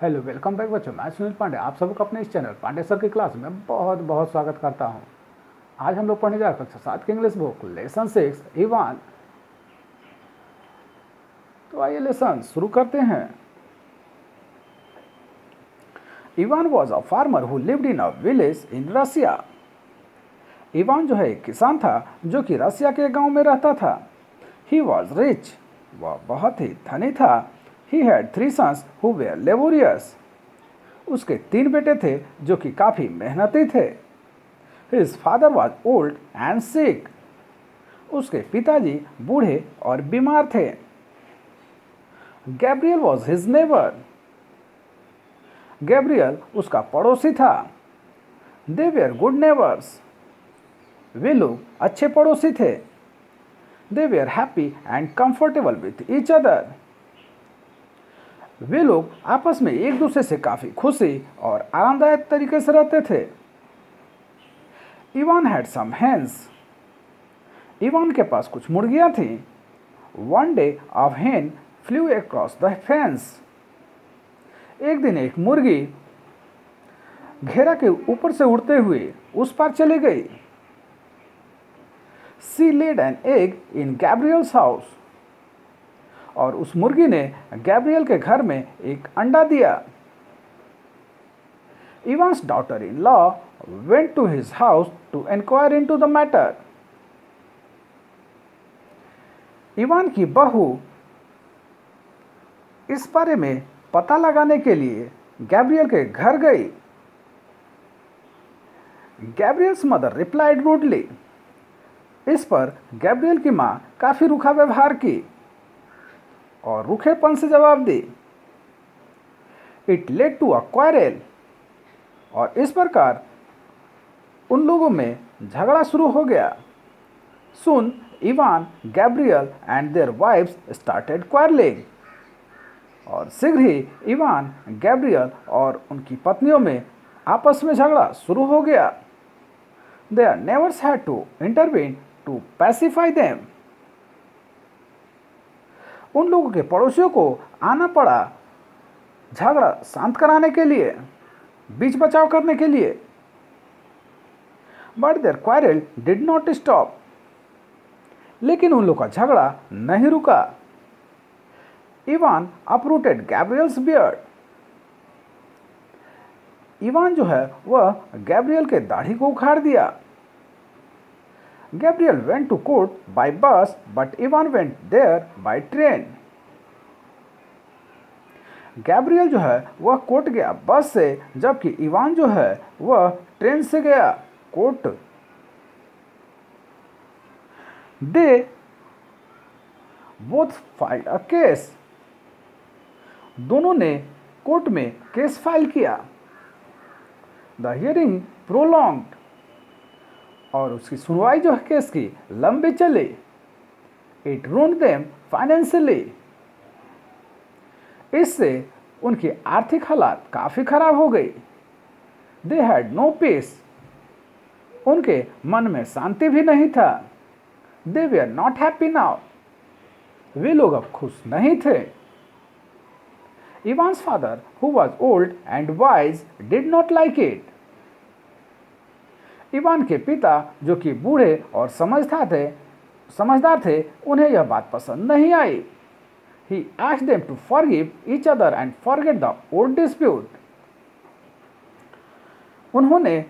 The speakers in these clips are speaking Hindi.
हेलो, वेलकम बैक बच्चों। मैं सुनील पांडे आप सबको अपने इस चैनल पांडे सर की क्लास में बहुत बहुत स्वागत करता हूं। आज हम लोग पढ़ने जा रहे हैं कक्षा 7 की इंग्लिश बुक लेसन 6 इवान। तो आइए लेसन शुरू करते हैं। Ivan was a farmer who lived in a village in Russia. Ivan जो है एक किसान था जो कि रसिया के गांव में रहता था। ही वॉज रिच, वह बहुत ही धनी था। He had 3 sons who were laborious. उसके 3 बेटे थे जो कि काफ़ी मेहनती थे। His father was old and sick. उसके पिताजी बूढ़े और बीमार थे। Gabriel was his neighbour. Gabriel उसका पड़ोसी था। They were good neighbours. वे लोग अच्छे पड़ोसी थे। They were happy and comfortable with each other. वे लोग आपस में एक दूसरे से काफ़ी खुशी और आरामदायक तरीके से रहते थे। Ivan had some hens. Ivan के पास कुछ मुर्गियां थीं। One day a hen flew across the fence. एक दिन एक मुर्गी घेरा के ऊपर से उड़ते हुए उस पार चली गई। She laid an egg in Gabriel's house. और उस मुर्गी ने गैब्रियल के घर में एक अंडा दिया। Ivan's daughter-in-law went to his house to inquire into the matter. Ivan की बहू इस बारे में पता लगाने के लिए गैब्रियल के घर गई। गैब्रियल्स मदर रिप्लाइड रूडली। इस पर गैब्रियल की माँ काफ़ी रूखा व्यवहार की और रूखेपन से जवाब दी। It led to a quarrel. और इस प्रकार उन लोगों में झगड़ा शुरू हो गया। Soon Ivan, Gabriel and their wives started quarrelling. और शीघ्र ही इवान, गैब्रियल और उनकी पत्नियों में आपस में झगड़ा शुरू हो गया। Their neighbors had to intervene to pacify them. उन लोगों के पड़ोसियों को आना पड़ा झगड़ा शांत कराने के लिए, बीच बचाव करने के लिए। But their quarrel did not stop. लेकिन उन लोगों का झगड़ा नहीं रुका। Ivan uprooted Gabriel's beard. Ivan जो है वह गैब्रियल के दाढ़ी को उखाड़ दिया। Gabriel went to court by bus, but Ivan went there by train. Gabriel जो है वह कोर्ट गया बस से, जबकि इवान जो है वह ट्रेन से गया court. They both filed a case. दोनों ने कोर्ट में केस फाइल किया। The hearing prolonged. और उसकी सुनवाई जो है केस की लंबी चली। It ruined them financially. इससे उनकी आर्थिक हालात काफ़ी खराब हो गई। They had no peace. उनके मन में शांति भी नहीं था। They were not happy now. वे लोग अब खुश नहीं थे। Ivan's father who was old and wise did not like it. Ivan के पिता जो कि बूढ़े और समझदार थे, उन्हें यह बात पसंद नहीं आई। He asked them to forgive each other and forget the old dispute. उन्होंने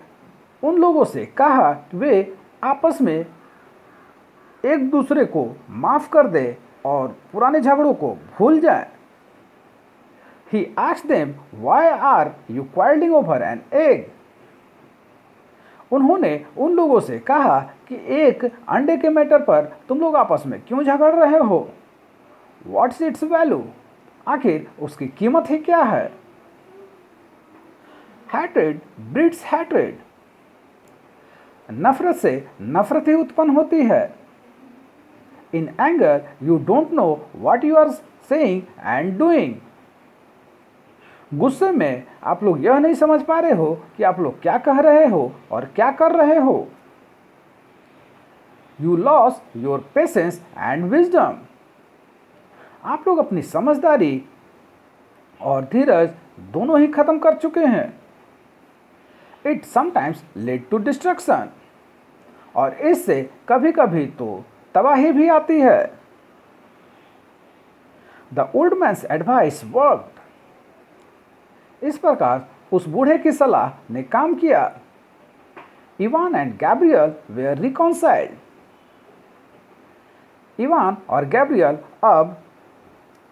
उन लोगों से कहा कि वे आपस में एक दूसरे को माफ कर दें और पुराने झगड़ों को भूल जाएं। He asked them, "Why are you quarreling over an egg?" उन्होंने उन लोगों से कहा कि एक अंडे के मैटर पर तुम लोग आपस में क्यों झगड़ रहे हो? What's its value? आखिर उसकी कीमत ही क्या है? Hatred breeds hatred. नफरत से नफरत ही उत्पन्न होती है। In anger, you don't know what you are saying and doing. गुस्से में आप लोग यह नहीं समझ पा रहे हो कि आप लोग क्या कह रहे हो और क्या कर रहे हो। You lost your patience and wisdom. आप लोग अपनी समझदारी और धीरज दोनों ही खत्म कर चुके हैं। It sometimes led to destruction, और इससे कभी कभी तो तबाही भी आती है। The old man's advice worked, इस प्रकार उस बूढ़े की सलाह ने काम किया। Ivan and Gabriel were reconciled, Ivan और गैब्रियल अब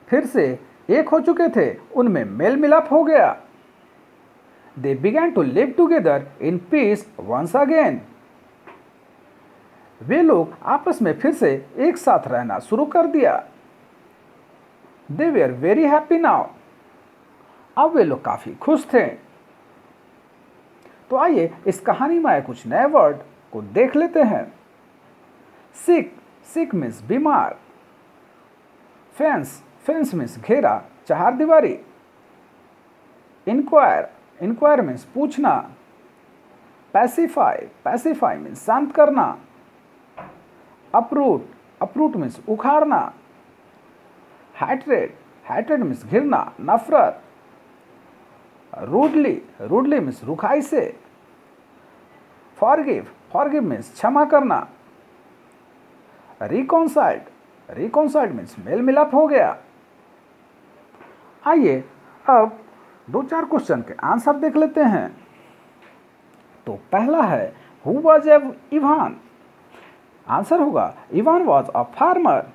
फिर से एक हो चुके थे, उनमें मेल मिलाप हो गया। They began to live together in peace once again, वे लोग आपस में फिर से एक साथ रहना शुरू कर दिया। दे वेयर वेरी हैप्पी नाउ, अब वे लोग काफी खुश थे। तो आइए इस कहानी में आए कुछ नए वर्ड को देख लेते हैं। सिक, सिक मीन्स बीमार। फेंस, फेंस मीन्स घेरा, चार दीवारी। इंक्वायर, इंक्वायर मीन्स पूछना। पैसिफाई, पैसिफाई मीन्स शांत करना। अपरूट, अपरूट मीन्स उखाड़ना। हैट्रेड, हैट्रेड मीन्स घृणा, नफरत। रूडली, रूडली मीन्स रुखाई से। फॉरगिव, फॉरगिव मीन्स क्षमा करना। रिकॉन्साइल्ड, रिकॉन्साइल्ड मीन्स मेल मिलाप हो गया। आइए अब दो चार क्वेश्चन के आंसर देख लेते हैं। तो पहला है हु वॉज इवान, आंसर होगा Ivan was a farmer.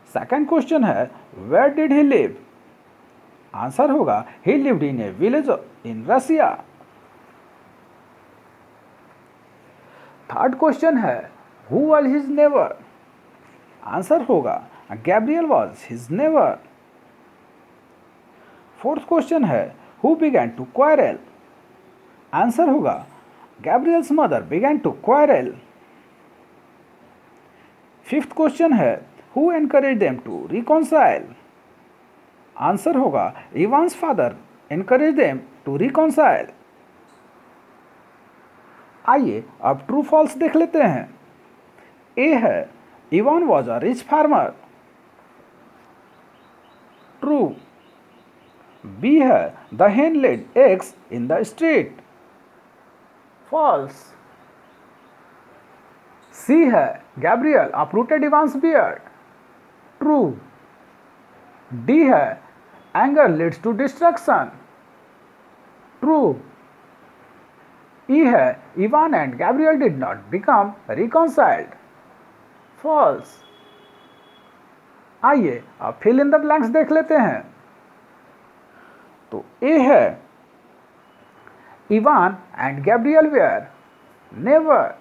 Second question है where did he live, answer होगा he lived in a village in Russia. Third question है who was his neighbour, answer होगा Gabriel was his neighbour. Fourth question है who began to quarrel, answer होगा Gabriel's mother began to quarrel. Fifth question है who encourage them to reconcile, answer होगा Ivan's father encourage them to reconcile. आइए अब ट्रू फॉल्स देख लेते हैं। ए है Ivan was a rich farmer, true. B है the hen laid eggs in the street, false. C है Gabriel uprooted Ivan's beard, true. D है anger leads to destruction, true. E है Ivan and Gabriel did not become reconciled, false. आइए अब फिल इन द ब्लैंक्स देख लेते हैं। तो ए है Ivan and Gabriel were never.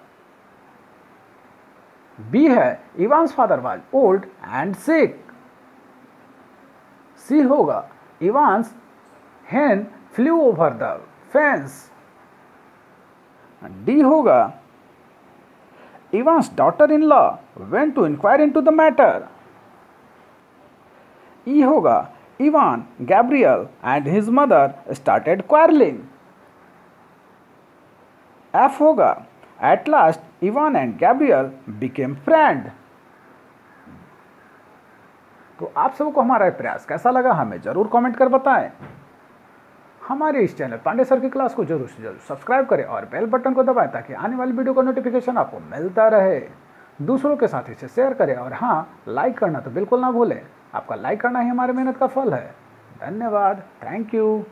B है Ivan's father was old and sick. C होगा Ivan's hen flew over the fence। D होगा Ivan's daughter in law went to inquire into the matter। E होगा Ivan, Gabriel and his mother started quarrelling. F होगा at last Ivan and Gabriel became friend. तो आप सबको हमारा प्रयास कैसा लगा हमें जरूर कमेंट कर बताएं। हमारे इस चैनल पांडे सर की क्लास को जरूर से जरूर सब्सक्राइब करें और बेल बटन को दबाएं ताकि आने वाली वीडियो का नोटिफिकेशन आपको मिलता रहे। दूसरों के साथ इसे शेयर करें और हाँ, लाइक करना तो बिल्कुल ना भूलें। आपका लाइक करना ही हमारे मेहनत का फल है। धन्यवाद, थैंक यू।